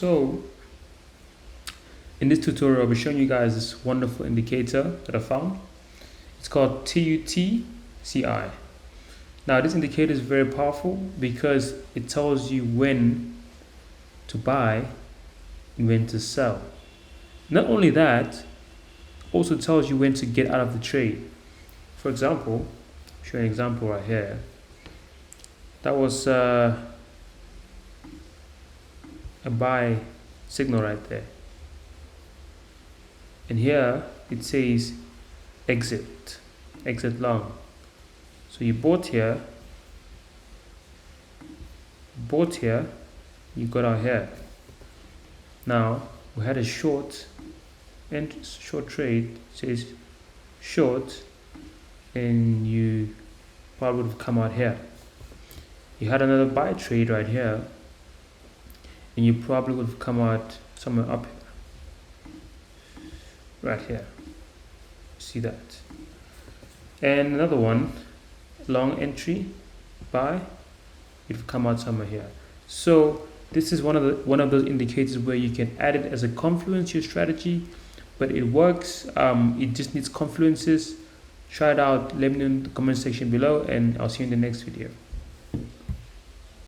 So in this tutorial, I'll be showing you guys this wonderful indicator that I found. It's called TUTCI. Now this indicator is very powerful because it tells you when to buy and when to sell. Not only that, also tells you when to get out of the trade. For example, I'll show you an example right here. That was a buy signal right there. And here it says exit long. So you bought here, you got out here. Now we had a short trade, it says short, and you probably would have come out here. You had another buy trade right here, and you probably would have come out somewhere up here, right here. See that? And another one, long entry buy, you'd have come out somewhere here. So this is one of those indicators where you can add it as a confluence to your strategy, but it works. It just needs confluences. Try it out. Let me know in the comment section below, and I'll see you in the next video.